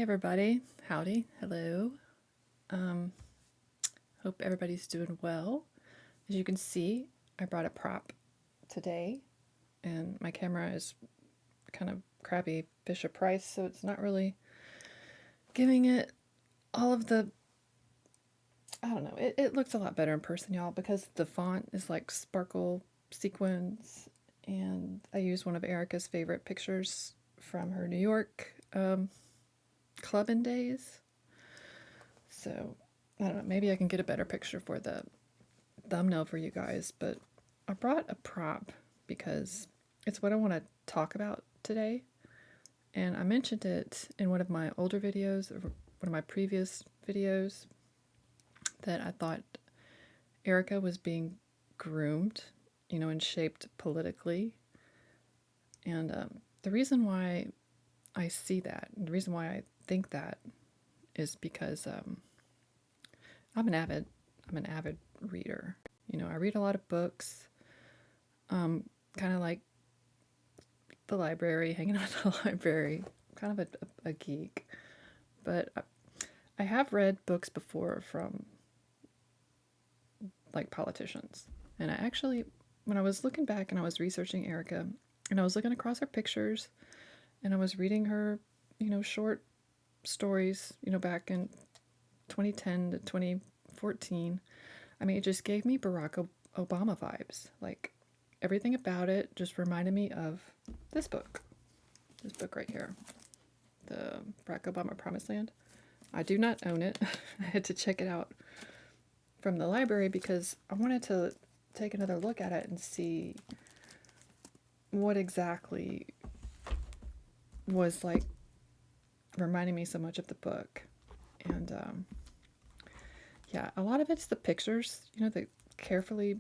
everybody. Howdy. Hello. Um, Hope everybody's doing well. As you can see, I brought a prop today, and my camera is kind of crappy Fisher Price, so it's not really giving it all of the. I don't know. It looks a lot better in person, y'all, because the font is like sparkle sequins, and I used one of Erika's favorite pictures from her New York clubbing days. So I don't know, maybe I can get a better picture for the thumbnail for you guys, but I brought a prop because it's what I want to talk about today. And I mentioned it in one of my older videos, or one of my previous videos, that I thought Erika was being groomed, and shaped politically. And the reason why I see that, the reason why I think that, is because I'm an avid reader. I read a lot of books. Kind of like the library, hanging out at the library. Kind of a geek, but I have read books before from like politicians, and I actually, when I was looking back and I was researching Erika, and I was looking across her pictures, and I was reading her, short stories, back in 2010 to 2014. I mean, it just gave me Barack Obama vibes. Like, everything about it just reminded me of this book. This book right here. The Barack Obama Promised Land. I do not own it. I had to check it out from the library because I wanted to take another look at it and see what exactly was like reminding me so much of the book. And yeah, a lot of it's the pictures, the carefully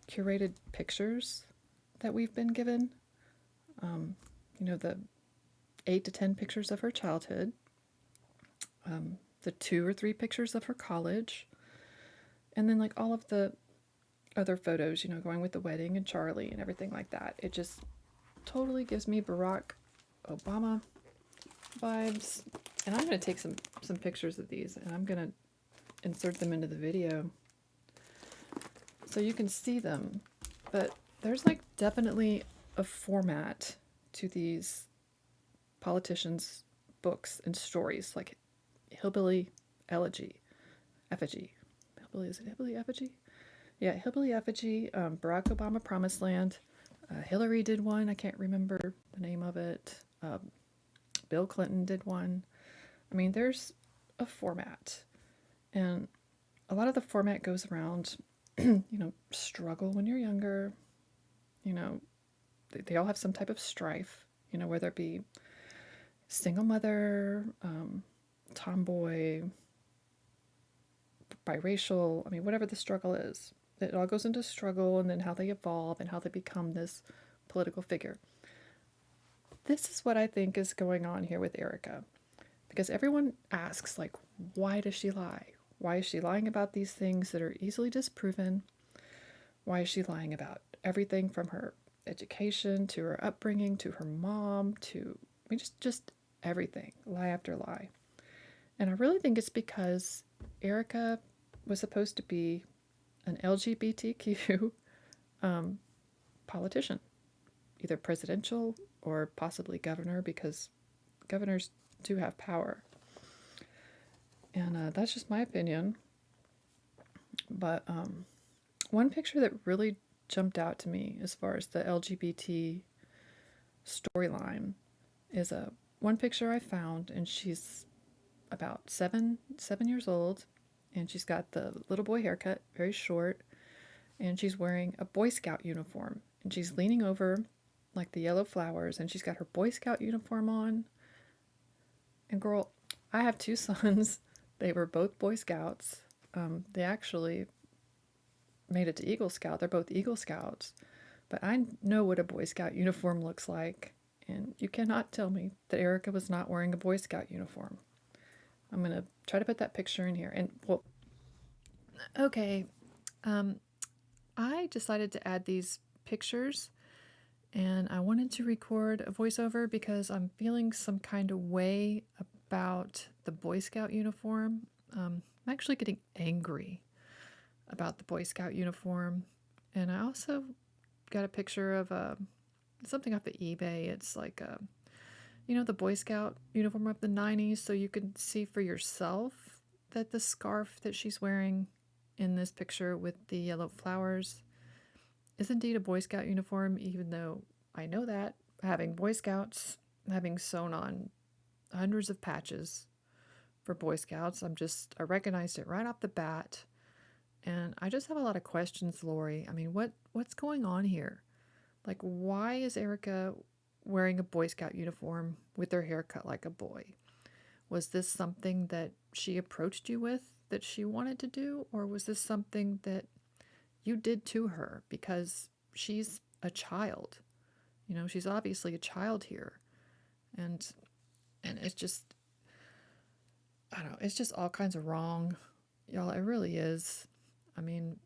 curated pictures that we've been given. The 8 to 10 pictures of her childhood, the 2 or 3 pictures of her college, and then like all of the other photos, going with the wedding and Charlie and everything like that. It just totally gives me Barack Obama vibes. And I'm going to take some pictures of these, and I'm going to insert them into the video so you can see them. But there's like definitely a format to these politicians' books and stories, like Hillbilly Elegy, Effigy. Is it Hillbilly Effigy? Yeah, Hillbilly Effigy, Barack Obama Promised Land. Hillary did one. I can't remember the name of it. Bill Clinton did one. I mean, there's a format. And a lot of the format goes around, struggle when you're younger. They all have some type of strife, whether it be single mother, tomboy, biracial, I mean, whatever the struggle is. It all goes into struggle and then how they evolve and how they become this political figure. This is what I think is going on here with Erika. Because everyone asks, like, why does she lie? Why is she lying about these things that are easily disproven? Why is she lying about everything from her education to her upbringing to her mom to, I mean, just everything, lie after lie. And I really think it's because Erika was supposed to be an LGBTQ politician, either presidential or possibly governor, because governors do have power. And that's just my opinion. But one picture that really jumped out to me as far as the LGBT storyline is one picture I found, and she's about seven years old, and she's got the little boy haircut, very short, and she's wearing a Boy Scout uniform, and she's leaning over like the yellow flowers, and she's got her Boy Scout uniform on. And girl, I have 2 sons. They were both Boy Scouts. They actually made it to Eagle Scout. They're both Eagle Scouts. But I know what a Boy Scout uniform looks like, and you cannot tell me that Erika was not wearing a Boy Scout uniform. I'm going to try to put that picture in here. And, well, okay, I decided to add these pictures, and I wanted to record a voiceover because I'm feeling some kind of way about the Boy Scout uniform. I'm actually getting angry about the Boy Scout uniform. And I also got a picture of something off of eBay. It's like the Boy Scout uniform of the 90s, so you can see for yourself that the scarf that she's wearing in this picture with the yellow flowers is indeed a Boy Scout uniform, even though I know that, having Boy Scouts, having sewn on hundreds of patches for Boy Scouts, I recognized it right off the bat. And I just have a lot of questions, Lori. I mean, what's going on here? Like, why is Erika wearing a Boy Scout uniform with her hair cut like a boy? Was this something that she approached you with that she wanted to do? Or was this something that you did to her because she's a child? She's obviously a child here. And it's just, I don't know, it's just all kinds of wrong. Y'all, it really is. I mean,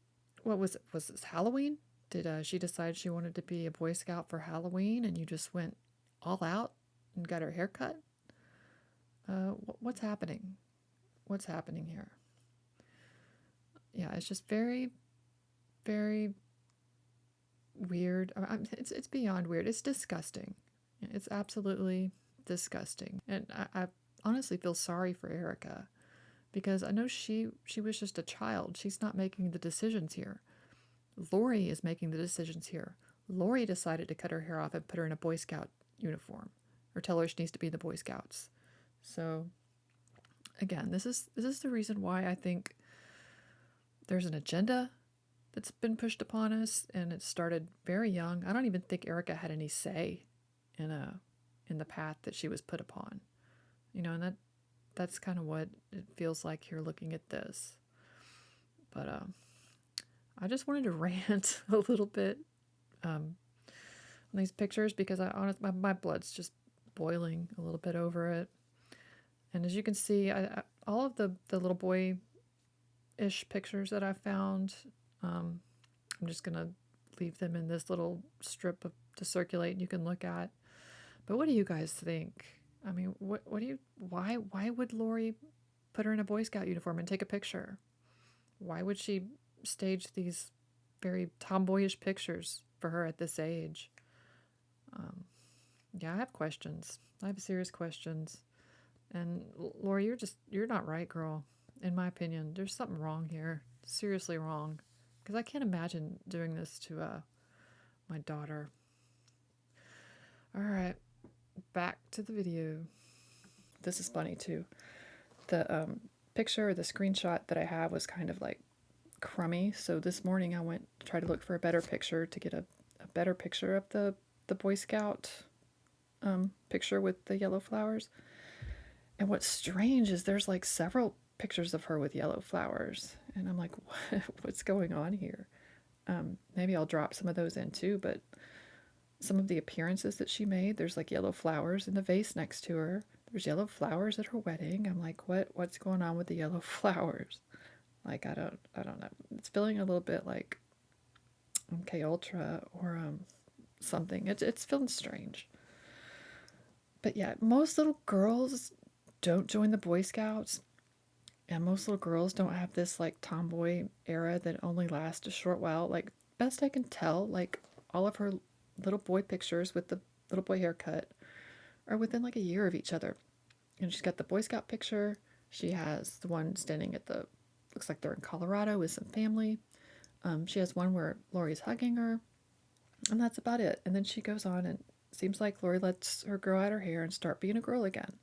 what was it? Was this Halloween? Did she decide she wanted to be a Boy Scout for Halloween and you just went all out and got her hair cut? What's happening? What's happening here? Yeah, it's just very, very weird. It's beyond weird. It's disgusting. It's absolutely disgusting. And I honestly feel sorry for Erika because I know she was just a child. She's not making the decisions here. Lori is making the decisions here. Lori decided to cut her hair off and put her in a Boy Scout uniform, or tell her she needs to be in the Boy Scouts. So, again, this is the reason why I think there's an agenda that's been pushed upon us, and it started very young. I don't even think Erika had any say in the path that she was put upon, and that's kind of what it feels like here looking at this. But I just wanted to rant a little bit on these pictures because my blood's just boiling a little bit over it. And as you can see, all of the little boy-ish pictures that I found, I'm just going to leave them in this little strip to circulate and you can look at. But what do you guys think? I mean, why would Lori put her in a Boy Scout uniform and take a picture? Why would she stage these very tomboyish pictures for her at this age? Yeah, I have questions. I have serious questions. And Lori, you're not right, girl. In my opinion, there's something wrong here. Seriously wrong. Because I can't imagine doing this to my daughter. All right, back to the video. This is funny too. The picture, the screenshot that I have was kind of like crummy. So this morning I went to try to look for a better picture to get a better picture of the Boy Scout picture with the yellow flowers. And what's strange is there's like several pictures of her with yellow flowers. And I'm like, what's going on here? Maybe I'll drop some of those in too, but some of the appearances that she made, there's like yellow flowers in the vase next to her. There's yellow flowers at her wedding. I'm like, what's going on with the yellow flowers? Like, I don't know. It's feeling a little bit like MK Ultra or something. It's feeling strange. But yeah, most little girls don't join the Boy Scouts, and most little girls don't have this like tomboy era that only lasts a short while. Like, best I can tell, like all of her little boy pictures with the little boy haircut are within like a year of each other. And she's got the Boy Scout picture. She has the one standing at the, looks like they're in Colorado with some family. She has one where Lori's hugging her, and that's about it. And then she goes on, and it seems like Lori lets her grow out her hair and start being a girl again.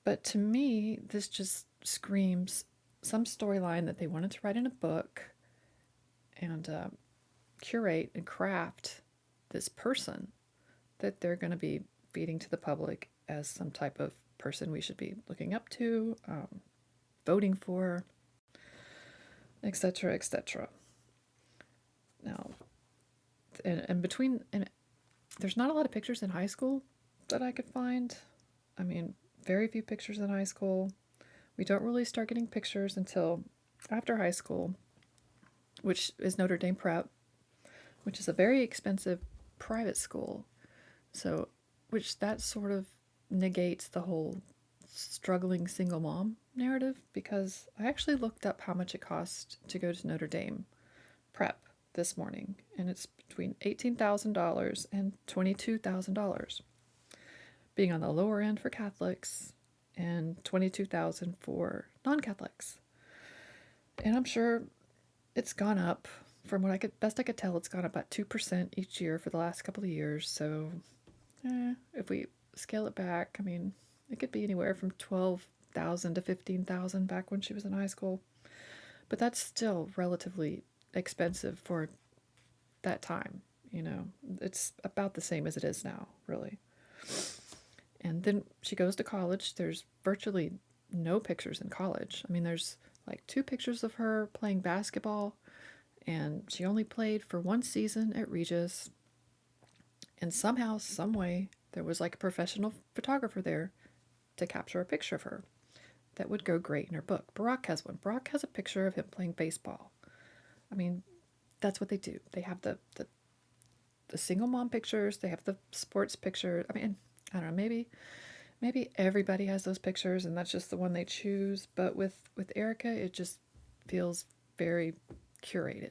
But to me, this just screams some storyline that they wanted to write in a book and curate and craft this person that they're going to be feeding to the public as some type of person we should be looking up to, voting for, etc., etc. Now, and there's not a lot of pictures in high school that I could find. I mean, very few pictures in high school. We don't really start getting pictures until after high school, which is Notre Dame Prep, which is a very expensive private school. So, which that sort of negates the whole struggling single mom narrative because I actually looked up how much it cost to go to Notre Dame prep this morning, and it's between $18,000 and $22,000, being on the lower end for Catholics and $22,000 for non-Catholics. And I'm sure it's gone up. From what I could tell, it's gone up about 2% each year for the last couple of years. So, if we scale it back, I mean, it could be anywhere from 12,000 to 15,000 back when she was in high school. But that's still relatively expensive for that time. It's about the same as it is now, really. And then she goes to college. There's virtually no pictures in college. I mean, there's like 2 pictures of her playing basketball, and she only played for 1 season at Regis. And somehow, some way, there was like a professional photographer there to capture a picture of her that would go great in her book. Barack has one. Barack has a picture of him playing baseball. I mean, that's what they do. They have the single mom pictures. They have the sports pictures. I mean, I don't know. Maybe everybody has those pictures, and that's just the one they choose. But with Erika, it just feels very curated,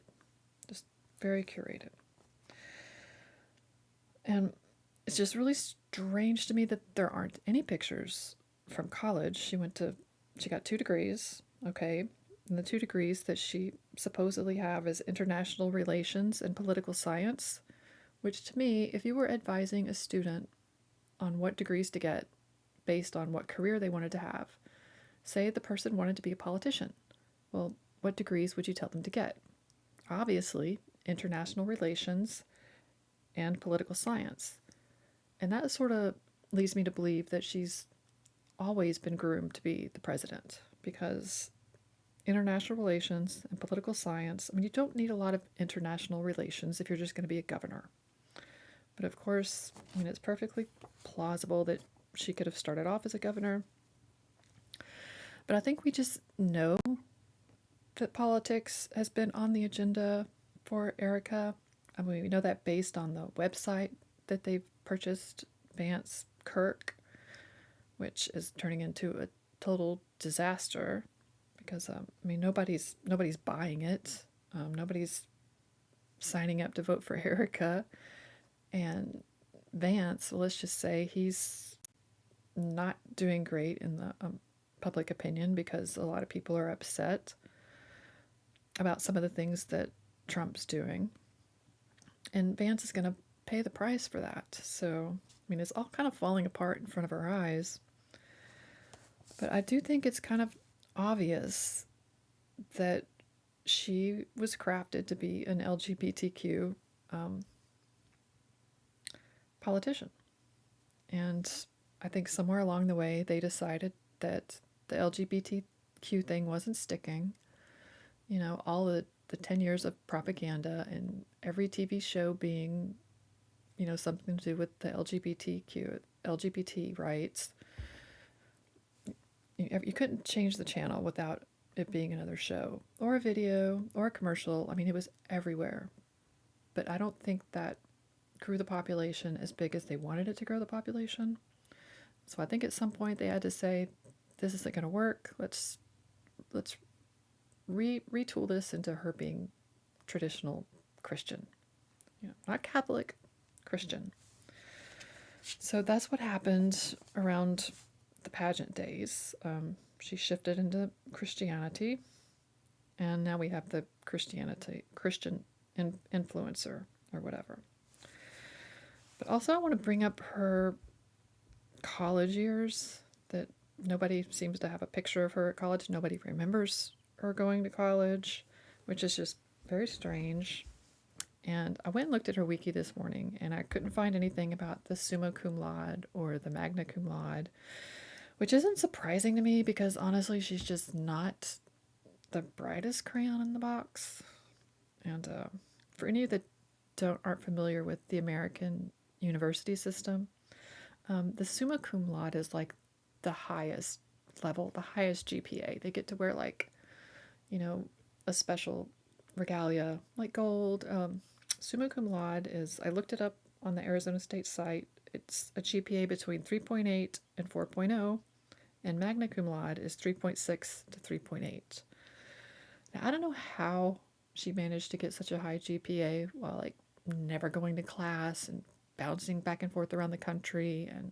just very curated. And it's just really strange to me that there aren't any pictures from college. She got 2 degrees, okay? And the 2 degrees that she supposedly have is international relations and political science, which to me, if you were advising a student on what degrees to get based on what career they wanted to have, say the person wanted to be a politician, well, what degrees would you tell them to get? Obviously, international relations and political science. And that sort of leads me to believe that she's always been groomed to be the president, because international relations and political science, I mean, you don't need a lot of international relations if you're just going to be a governor. But of course, I mean, it's perfectly plausible that she could have started off as a governor. But I think we just know that politics has been on the agenda for Erika. I mean, we know that based on the website that they've purchased, Vance Kirk, which is turning into a total disaster because I mean, nobody's buying it. Nobody's signing up to vote for Erika. And Vance, well, let's just say he's not doing great in the public opinion because a lot of people are upset about some of the things that Trump's doing. And Vance is going to pay the price for that. So, I mean, it's all kind of falling apart in front of our eyes. But I do think it's kind of obvious that she was crafted to be an LGBTQ politician. And I think somewhere along the way they decided that the LGBTQ thing wasn't sticking. All the 10 years of propaganda and every TV show being, something to do with the LGBT rights. You couldn't change the channel without it being another show or a video or a commercial. I mean, it was everywhere. But I don't think that grew the population as big as they wanted it to grow the population. So I think at some point they had to say, this isn't going to work. Let's retool this into her being traditional Christian. Not Catholic, Christian. So that's what happened around the pageant days. She shifted into Christianity, and now we have the Christian influencer or whatever. But also I want to bring up her college years, that nobody seems to have a picture of her at college. Nobody remembers her going to college, which is just very strange. And I went and looked at her wiki this morning, and I couldn't find anything about the summa cum laude or the magna cum laude, which isn't surprising to me because honestly, she's just not the brightest crayon in the box. And for any of you that aren't familiar with the American university system, the summa cum laude is like the highest level, the highest GPA. They get to wear a special regalia like gold. Summa cum laude is, I looked it up on the Arizona State site, it's a GPA between 3.8 and 4.0, and magna cum laude is 3.6 to 3.8. Now, I don't know how she managed to get such a high GPA while like never going to class and bouncing back and forth around the country and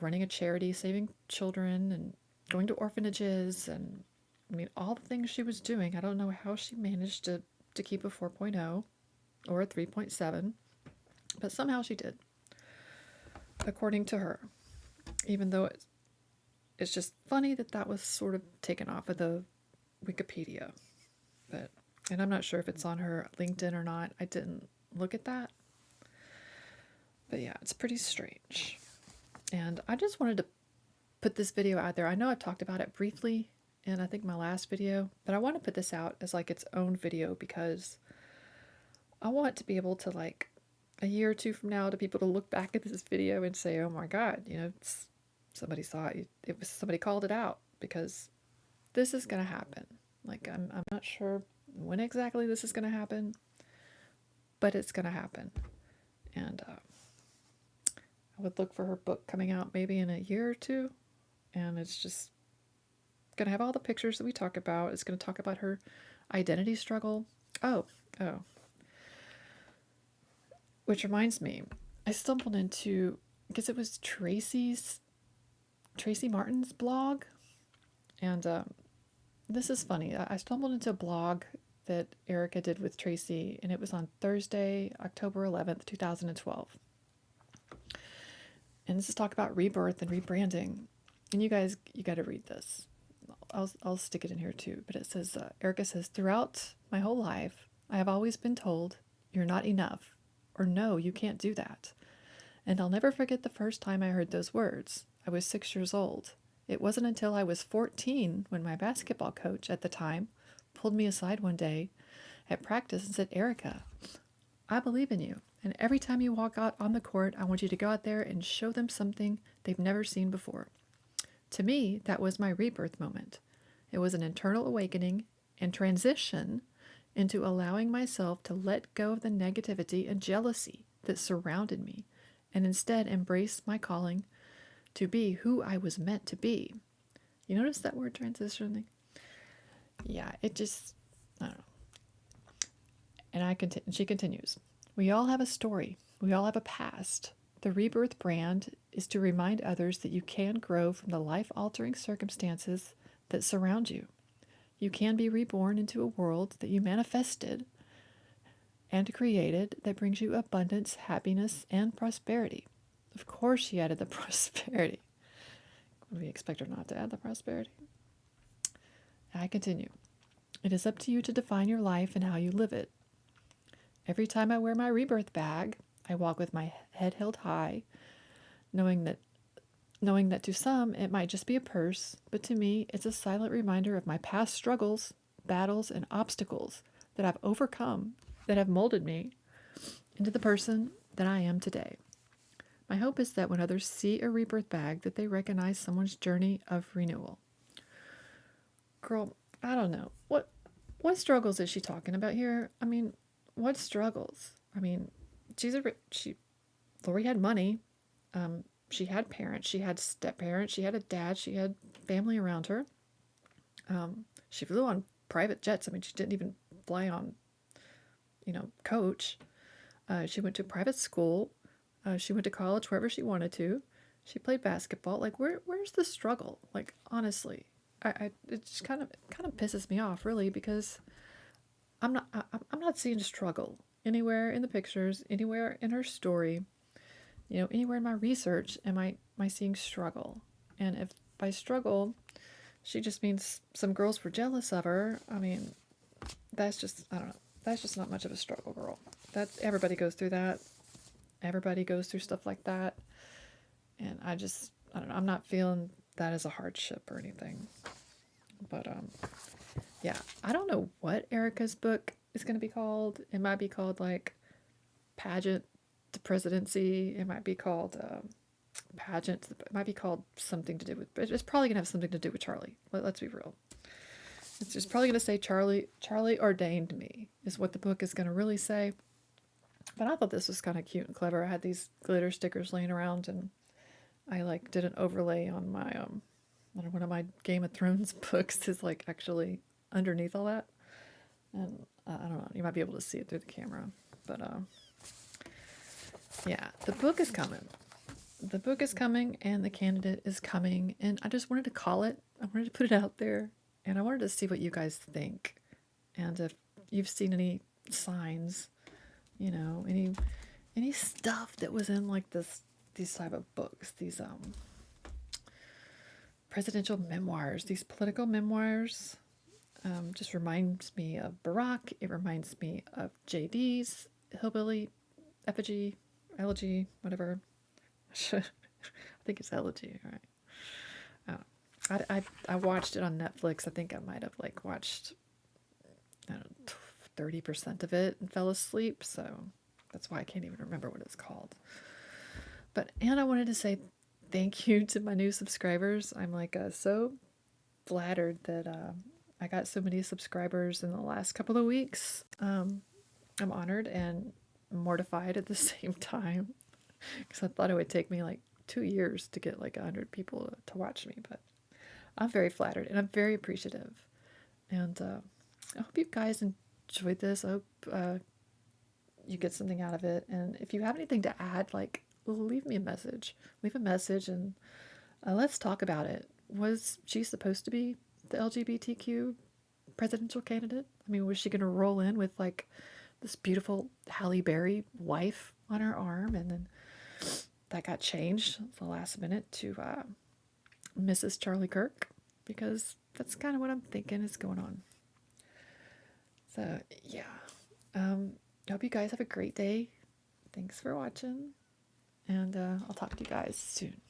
running a charity, saving children, and going to orphanages, and I mean all the things she was doing. I don't know how she managed to keep a 4.0 or a 3.7, but somehow she did, according to her. Even though it's just funny that that was sort of taken off of the Wikipedia, but and I'm not sure if it's on her LinkedIn or not. I didn't look at that, but yeah, it's pretty strange. And I just wanted to put this video out there. I know I've talked about it briefly in I think my last video, but I want to put this out as like its own video because I want to be able to, like, a year or two from now, to people to look back at this video and say, oh my God, somebody saw it. It was somebody called it out, because this is going to happen. Like, I'm not sure when exactly this is going to happen, but it's going to happen. And I would look for her book coming out maybe in a year or two, and it's just going to have all the pictures that we talk about. It's going to talk about her identity struggle. Oh. Which reminds me, I stumbled into, because it was Tracy Martin's blog, and this is funny. I stumbled into a blog that Erika did with Tracy, and it was on Thursday, October 11th, 2012. And this is talk about rebirth and rebranding. And you guys, you got to read this. I'll stick it in here too. But it says, Erika says, throughout my whole life, I have always been told, you're not enough. Or no, you can't do that. And I'll never forget the first time I heard those words. I was 6 years old. It wasn't until I was 14 when my basketball coach at the time pulled me aside one day at practice and said, Erika, I believe in you. And every time you walk out on the court, I want you to go out there and show them something they've never seen before. To me, that was my rebirth moment. It was an internal awakening and transition into allowing myself to let go of the negativity and jealousy that surrounded me, and instead embrace my calling to be who I was meant to be. You notice that word, transitioning? Yeah, it just, I don't know. And she continues, we all have a story. We all have a past. The rebirth brand is to remind others that you can grow from the life-altering circumstances that surround you. You can be reborn into a world that you manifested and created that brings you abundance, happiness, and prosperity. Of course, she added the prosperity. Would we expect her not to add the prosperity? I continue. It is up to you to define your life and how you live it. Every time I wear my rebirth bag, I walk with my head held high, knowing that to some it might just be a purse, but to me it's a silent reminder of my past struggles, battles, and obstacles that I've overcome that have molded me into the person that I am today. My hope is that when others see a rebirth bag, that they recognize someone's journey of renewal. Girl, I don't know. What struggles is she talking about here? I mean, what struggles? I mean, Lori had money. She had parents, she had step-parents, she had a dad, she had family around her. She flew on private jets. I mean, she didn't even fly on, coach. She went to private school. She went to college wherever she wanted to. She played basketball. Like, where's the struggle? Like, honestly, it just kind of pisses me off, really, because I'm not seeing struggle anywhere in the pictures, anywhere in her story. Anywhere in my research am I seeing struggle? And if by struggle, she just means some girls were jealous of her, I mean, that's just, I don't know. That's just not much of a struggle, girl. Everybody goes through that. Everybody goes through stuff like that. And I don't know. I'm not feeling that as a hardship or anything. But, yeah, I don't know what Erika's book is going to be called. It might be called, like, Pageant to Presidency. It might be called Pageant. It might be called something to do with, but it's probably going to have something to do with Charlie. Let's be real. It's just probably going to say Charlie ordained me is what the book is going to really say. But I thought this was kind of cute and clever. I had these glitter stickers laying around, and I did an overlay on my one of my Game of Thrones books is like actually underneath all that. And I don't know, you might be able to see it through the camera. But yeah, the book is coming. The book is coming and the candidate is coming. And I just wanted to call it. I wanted to put it out there. And I wanted to see what you guys think. And if you've seen any signs, you know, any stuff that was in like these type of books, these presidential memoirs, these political memoirs, just reminds me of Barack. It reminds me of JD's hillbilly effigy, elegy, whatever. I think it's elegy, right? I watched it on Netflix. I think I might have like watched, I don't know, 30% of it and fell asleep. So that's why I can't even remember what it's called. And I wanted to say thank you to my new subscribers. I'm like so flattered that I got so many subscribers in the last couple of weeks. I'm honored and mortified at the same time because I thought it would take me like 2 years to get like 100 people to watch me, but I'm very flattered and I'm very appreciative. And I hope you guys enjoyed this. I hope you get something out of it. And if you have anything to add, like leave me a message. Leave a message and let's talk about it. Was she supposed to be the LGBTQ presidential candidate? I mean, was she going to roll in with like this beautiful Halle Berry wife on her arm, and then that got changed at the last minute to Mrs. Charlie Kirk? Because that's kind of what I'm thinking is going on. So yeah, I hope you guys have a great day. Thanks for watching, and I'll talk to you guys soon.